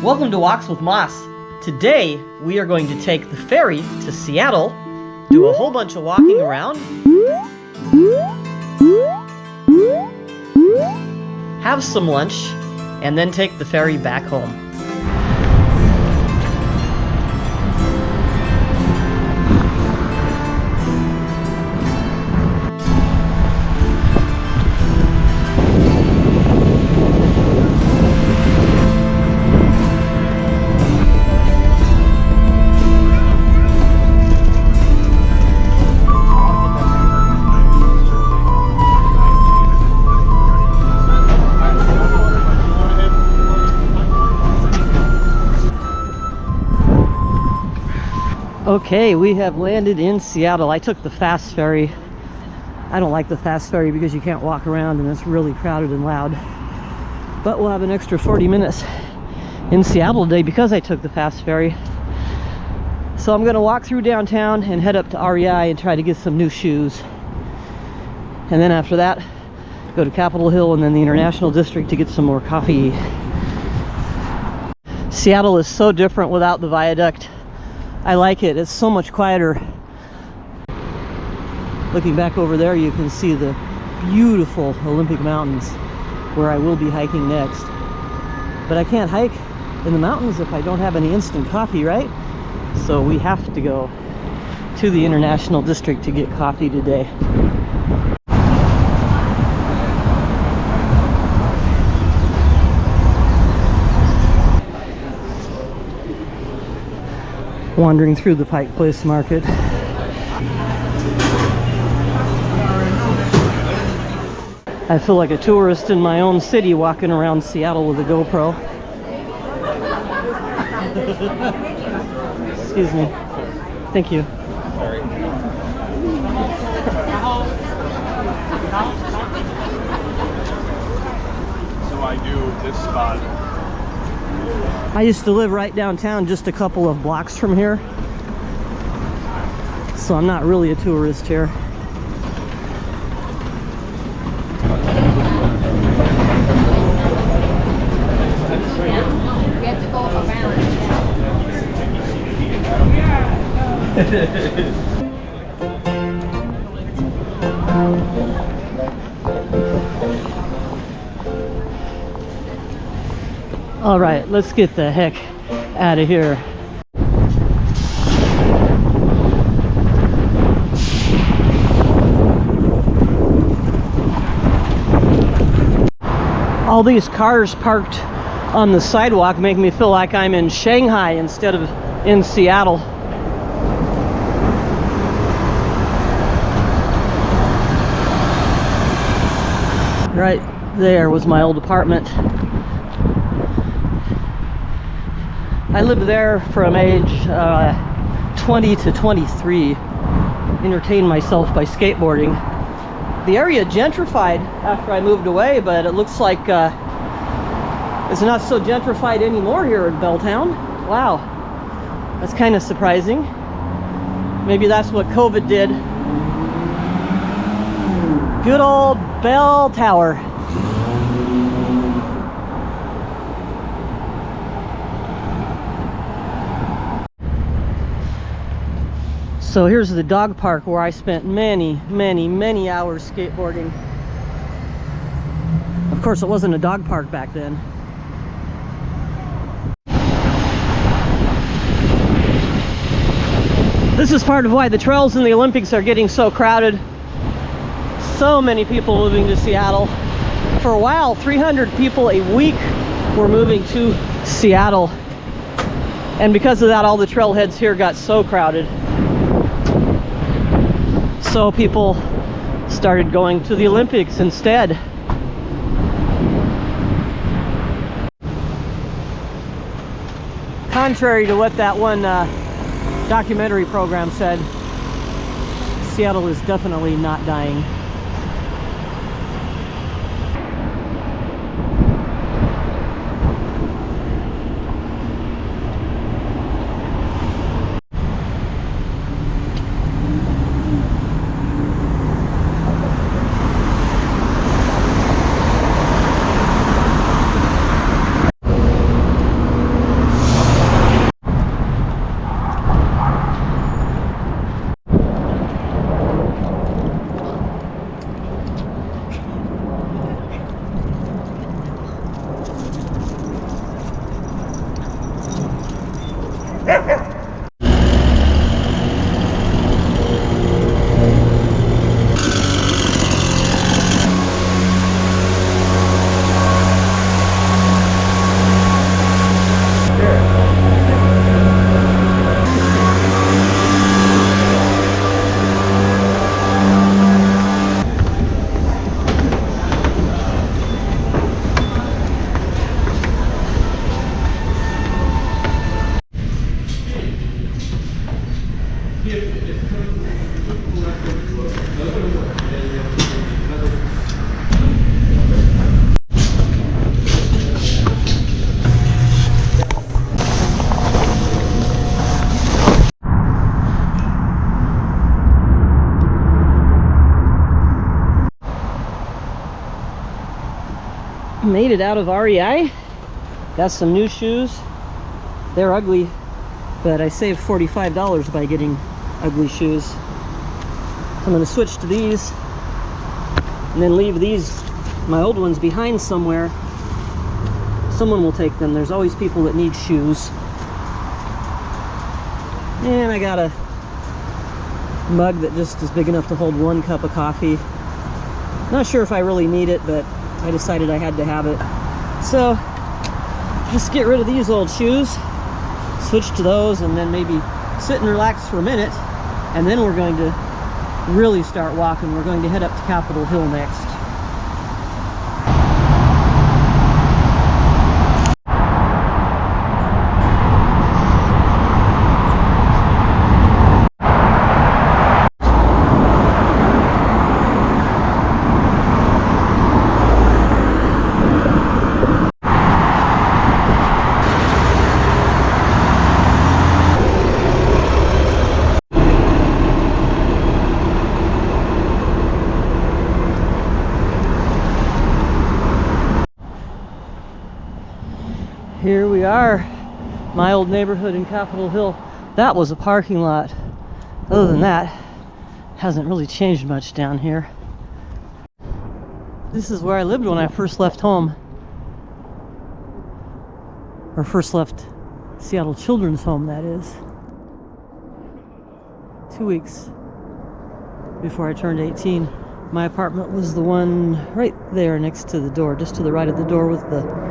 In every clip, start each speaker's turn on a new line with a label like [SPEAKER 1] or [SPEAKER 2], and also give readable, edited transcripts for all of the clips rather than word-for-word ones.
[SPEAKER 1] Welcome to Walks with Moss. Today, we are going to take the ferry to Seattle, do a whole bunch of walking around, have some lunch, and then take the ferry back home. Okay, we have landed in Seattle. I took the fast ferry. I don't like the fast ferry because you can't walk around and it's really crowded and loud. But we'll have an extra 40 minutes in Seattle today because I took the fast ferry. So I'm gonna walk through downtown and head up to REI and try to get some new shoes. And then after that, go to Capitol Hill and then the International District to get some more coffee. Seattle is so different without the viaduct. I like it. It's so much quieter. Looking back over there, you can see the beautiful Olympic Mountains where I will be hiking next. But I can't hike in the mountains if I don't have any instant coffee, right? So we have to go to the International District to get coffee today. Wandering through the Pike Place Market. I feel like a tourist in my own city walking around Seattle with a GoPro. Excuse me. Thank you.
[SPEAKER 2] Sorry. So I do this spot.
[SPEAKER 1] I used to live right downtown, just a couple of blocks from here. So I'm not really a tourist here.
[SPEAKER 3] We have to go
[SPEAKER 1] All right, let's get the heck out of here. All these cars parked on the sidewalk make me feel like I'm in Shanghai instead of in Seattle. Right there was my old apartment. I lived there from age 20 to 23, entertained myself by skateboarding. The area gentrified after I moved away, but it looks like it's not so gentrified anymore here in Belltown. Wow, that's kind of surprising. Maybe that's what COVID did. Good old Bell Tower. So here's the dog park where I spent many hours skateboarding. Of course, it wasn't a dog park back then. This is part of why the trails in the Olympics are getting so crowded. So many people moving to Seattle. For a while, 300 people a week were moving to Seattle. And because of that, all the trailheads here got so crowded. So people started going to the Olympics instead. Contrary to what that one documentary program said, Seattle is definitely not dying. Made it out of REI. Got some new shoes. They're ugly, but I saved $45 by getting ugly shoes. So I'm going to switch to these and then leave these, my old ones, behind somewhere. Someone will take them. There's always people that need shoes. And I got a mug that just is big enough to hold 1 cup of coffee. Not sure if I really need it, but I decided I had to have it. So just get rid of these old shoes, switch to those, and then maybe sit and relax for a minute, and then we're going to really start walking. We're going to head up to Capitol Hill next. Here we are, my old neighborhood in Capitol Hill. That was a parking lot. Other than that, hasn't really changed much down here. This is where I lived when I first left home. Or first left Seattle Children's Home, that is. 2 weeks before I turned 18. My apartment was the one right there next to the door, just to the right of the door, with the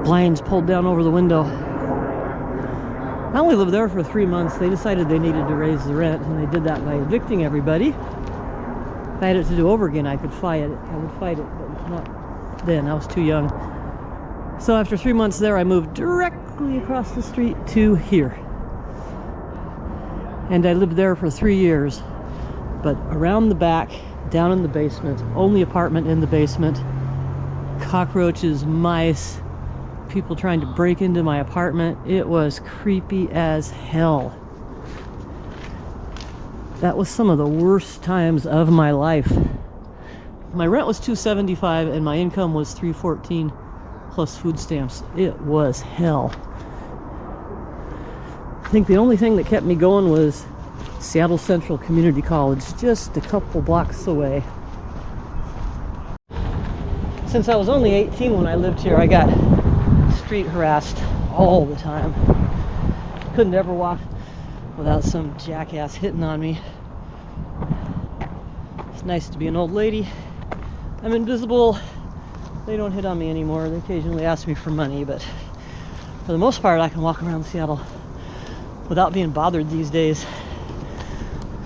[SPEAKER 1] blinds pulled down over the window. I only lived there for 3 months. They decided they needed to raise the rent, and they did that by evicting everybody. If I had it to do over again, I could fight it. I would fight it, but not then. I was too young. So after 3 months there, I moved directly across the street to here. And I lived there for 3 years. But around the back, down in the basement, only apartment in the basement, cockroaches, mice, people trying to break into my apartment. It was creepy as hell. That was some of the worst times of my life. My rent was $275 and my income was $314 plus food stamps. It was hell. I think the only thing that kept me going was Seattle Central Community College, just a couple blocks away. Since I was only 18 when I lived here, I got street harassed all the time. Couldn't ever walk without some jackass hitting on me. It's nice to be an old lady. I'm invisible. They don't hit on me anymore. They occasionally ask me for money, but for the most part, I can walk around Seattle without being bothered these days.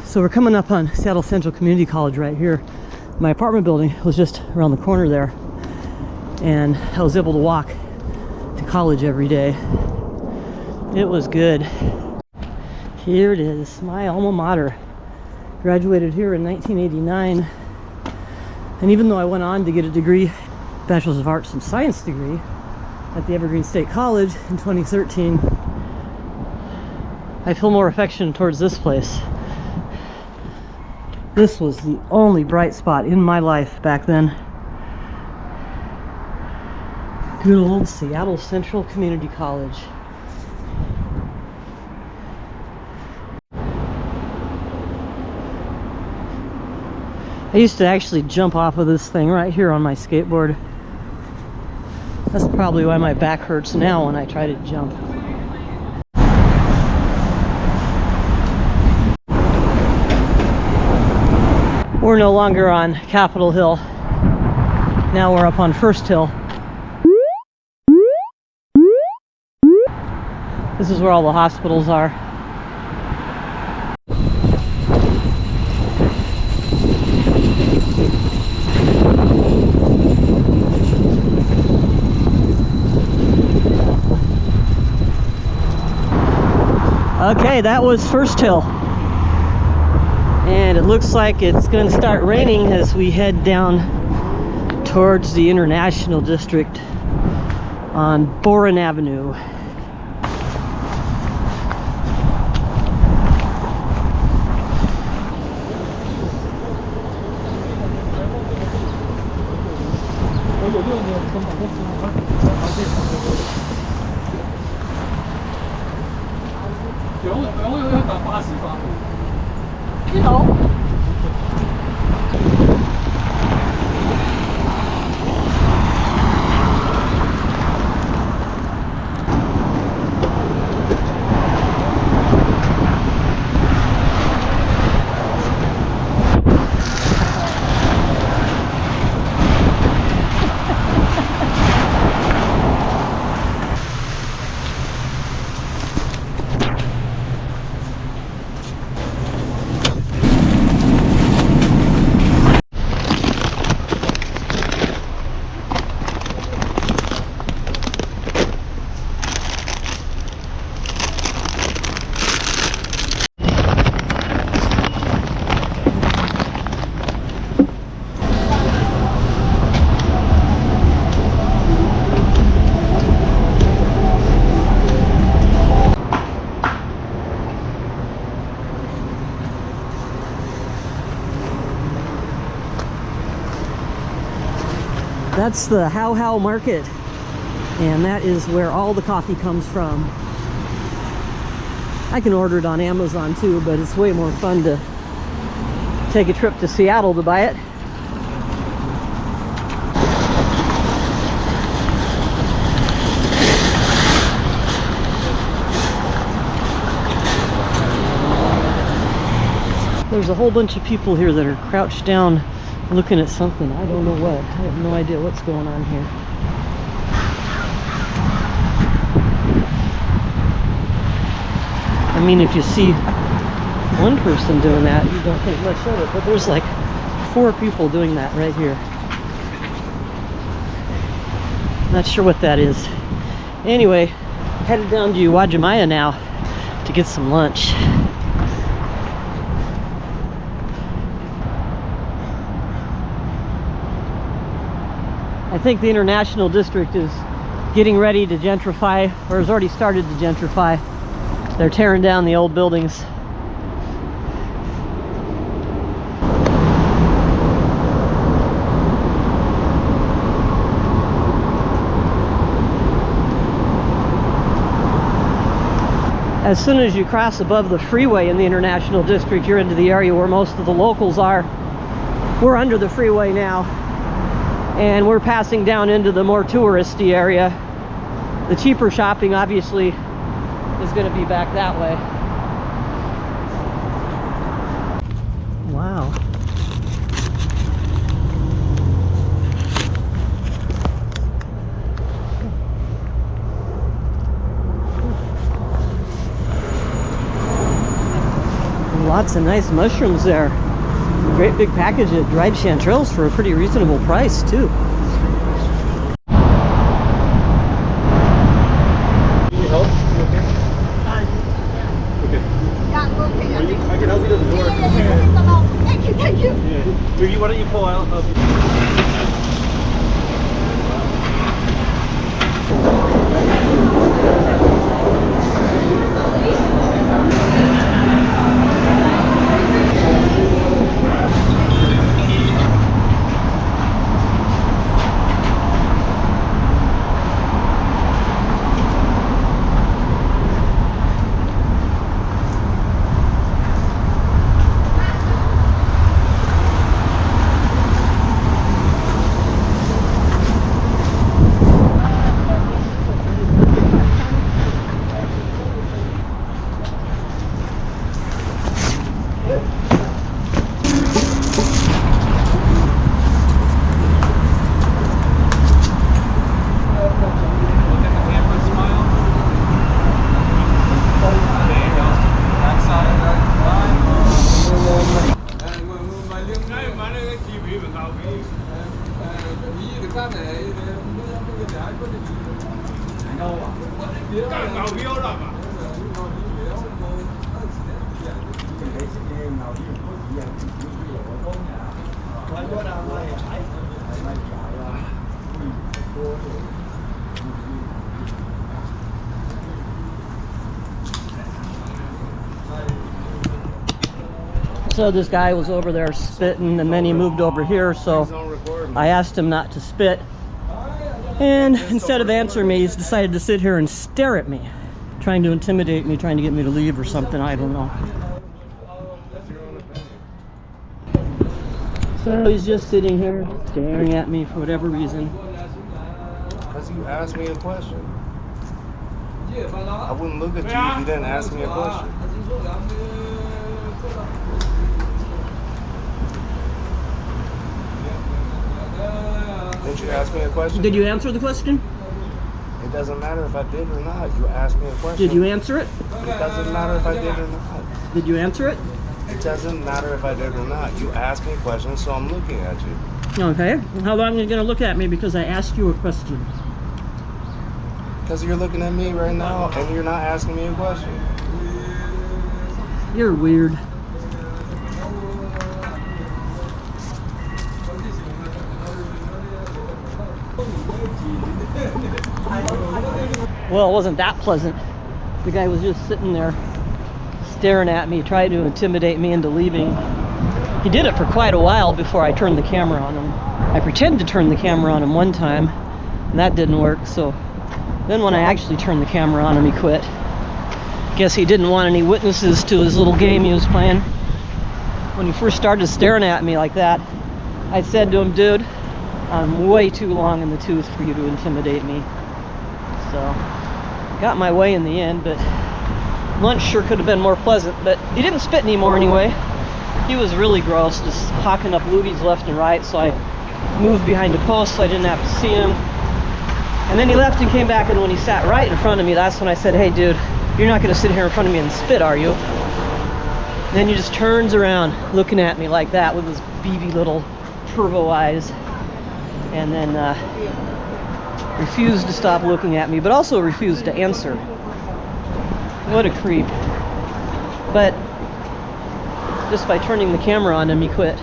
[SPEAKER 1] So we're coming up on Seattle Central Community College right here. My apartment building was just around the corner there, and I was able to walk to college every day. It was good. Here it is, my alma mater. Graduated here in 1989, and even though I went on to get a degree, Bachelor's of Arts and Science degree at the Evergreen State College in 2013, I feel more affection towards this place. This was the only bright spot in my life back then. Good old Seattle Central Community College. I used to actually jump off of this thing right here on my skateboard. That's probably why my back hurts now when I try to jump. We're no longer on Capitol Hill. Now we're up on First Hill. This is where all the hospitals are. Okay, that was First Hill. And it looks like it's going to start raining as we head down towards the International District on Boren Avenue.
[SPEAKER 3] You know.
[SPEAKER 1] That's the How How Market, and that is where all the coffee comes from. I can order it on Amazon too, but it's way more fun to take a trip to Seattle to buy it. There's a whole bunch of people here that are crouched down looking at something. I don't know what. I have no idea what's going on here. I mean, if you see one person doing that, you don't think much of it, but there's like 4 people doing that right here. Not sure what that is. Anyway, headed down to Uwajimaya now to get some lunch. I think the International District is getting ready to gentrify, or has already started to gentrify. They're tearing down the old buildings. As soon as you cross above the freeway in the International District, you're into the area where most of the locals are. We're under the freeway now, and we're passing down into the more touristy area. The cheaper shopping obviously is going to be back that way. Wow. Lots of nice mushrooms there. Great big package of dried chanterelles for a pretty reasonable price too.
[SPEAKER 2] Need any help? You okay? Okay. I can help you to the door.
[SPEAKER 3] Thank you, thank you.
[SPEAKER 2] Yeah. Ricky, why don't you pull out of
[SPEAKER 1] So this guy was over there spitting, and then he moved over here, so I asked him not to spit. And instead of answering me, he's decided to sit here and stare at me, trying to intimidate me, trying to get me to leave or something, I don't know. So he's just sitting here staring at me for whatever reason.
[SPEAKER 4] Because you asked me a question. I wouldn't look at you if you didn't ask me a question. Didn't you ask me a question?
[SPEAKER 1] Did you answer the question?
[SPEAKER 4] It doesn't matter if I did or not. You asked me a question.
[SPEAKER 1] Did you answer it?
[SPEAKER 4] It doesn't matter if I did or not.
[SPEAKER 1] Did you answer it?
[SPEAKER 4] It doesn't matter if I did or not. You asked me a question, so I'm looking at you.
[SPEAKER 1] Okay. How long are you going to look at me because I asked you a question?
[SPEAKER 4] Because you're looking at me right now and you're not asking me a question.
[SPEAKER 1] You're weird. Well, it wasn't that pleasant. The guy was just sitting there staring at me, trying to intimidate me into leaving. He did it for quite a while before I turned the camera on him. I pretended to turn the camera on him one time, and that didn't work, so then when I actually turned the camera on him, he quit. Guess he didn't want any witnesses to his little game he was playing. When he first started staring at me like that, I said to him, dude, I'm way too long in the tooth for you to intimidate me. So, got my way in the end, but lunch sure could have been more pleasant. But he didn't spit anymore anyway. He was really gross, just hawking up loogies left and right, so I moved behind a post so I didn't have to see him. And then he left and came back, and when he sat right in front of me, that's when I said, hey dude, you're not gonna sit here in front of me and spit, are you? And then he just turns around looking at me like that with his beady little pervo eyes, and then refused to stop looking at me, but also refused to answer. What a creep. But just by turning the camera on him, he quit.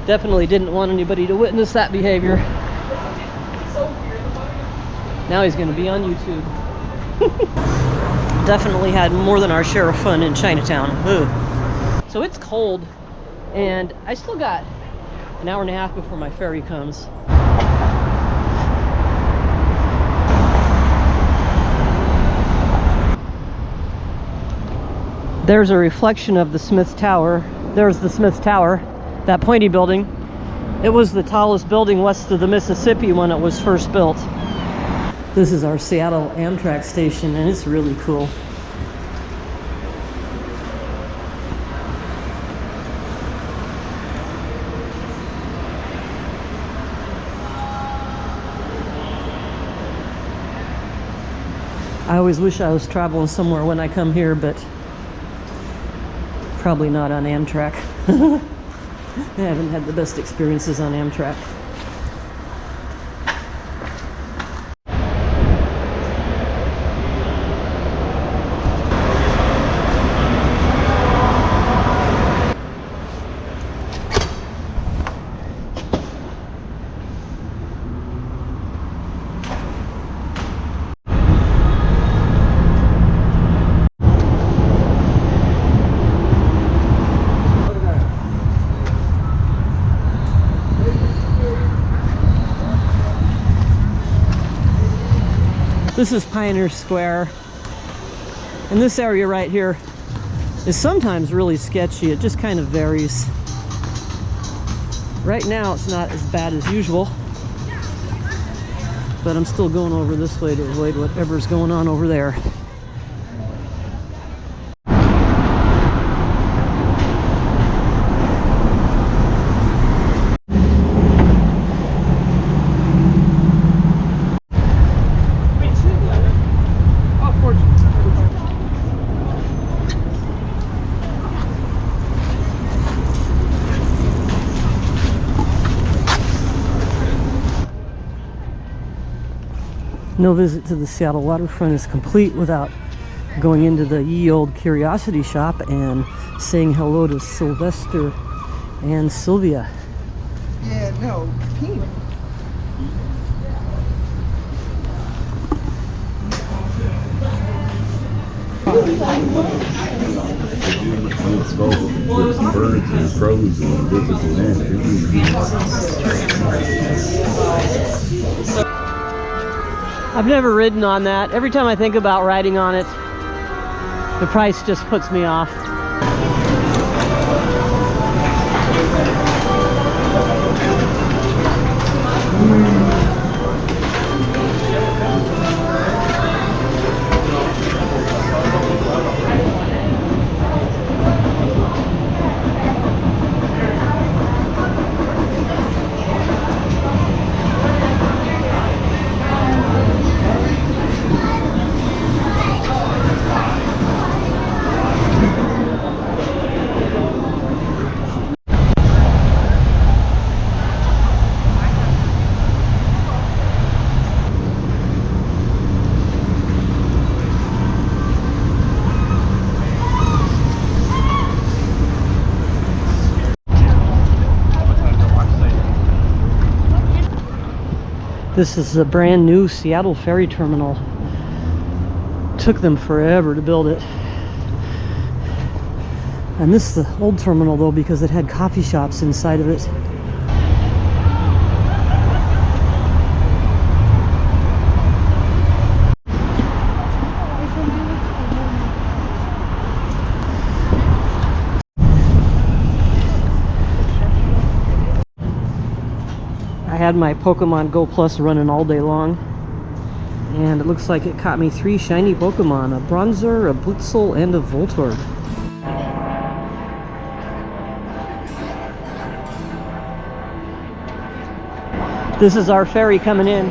[SPEAKER 1] Definitely didn't want anybody to witness that behavior. Now he's going to be on YouTube. Definitely had more than our share of fun in Chinatown. Ugh. So it's cold, and I still got an hour and a half before my ferry comes. There's a reflection of the Smith Tower. There's the Smith Tower, that pointy building. It was the tallest building west of the Mississippi when it was first built. This is our Seattle Amtrak station, and it's really cool. I always wish I was traveling somewhere when I come here, but probably not on Amtrak. I haven't had the best experiences on Amtrak. This is Pioneer Square, and this area right here is sometimes really sketchy. It just kind of varies. Right now it's not as bad as usual, but I'm still going over this way to avoid whatever's going on over there. No visit to the Seattle waterfront is complete without going into the ye old curiosity shop and saying hello to Sylvester and Sylvia.
[SPEAKER 5] Yeah, no, pink.
[SPEAKER 6] Let's go with some birds and crows and visit the land.
[SPEAKER 1] I've never ridden on that. Every time I think about riding on it, the price just puts me off. This is a brand new Seattle ferry terminal. Took them forever to build it. I miss the old terminal though because it had coffee shops inside of it. I had my Pokemon Go Plus running all day long, and it looks like it caught me 3 shiny Pokemon, a Bronzor, a Blitzel, and a Voltorb. This is our ferry coming in.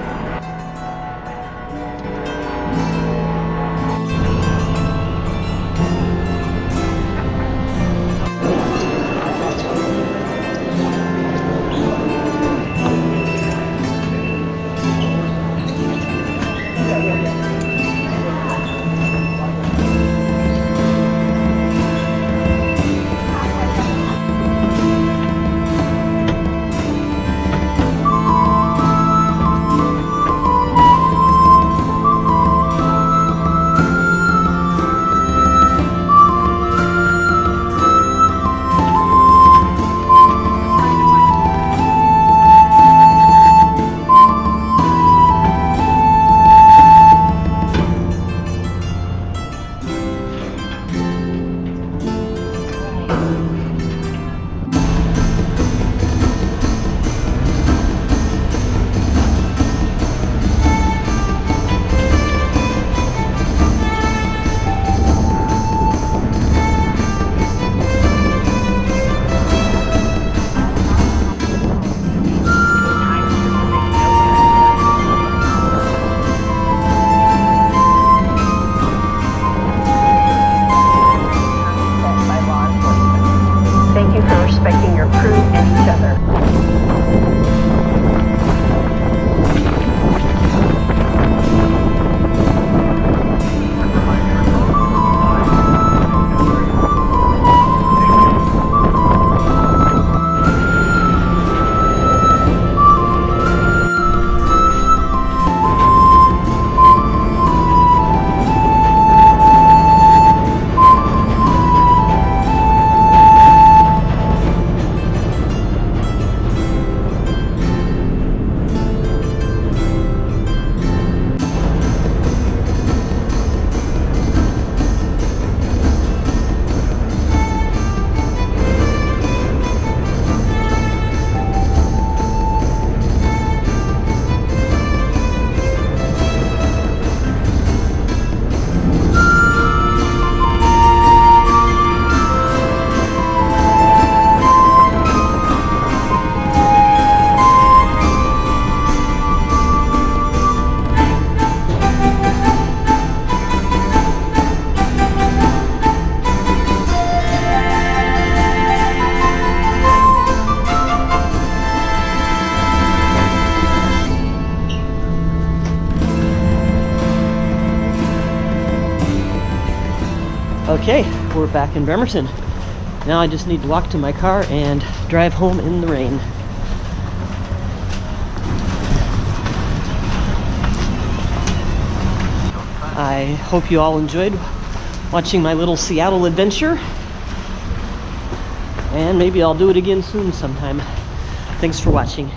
[SPEAKER 1] Okay, we're back in Bremerton. Now I just need to walk to my car and drive home in the rain. I hope you all enjoyed watching my little Seattle adventure. And maybe I'll do it again soon sometime. Thanks for watching.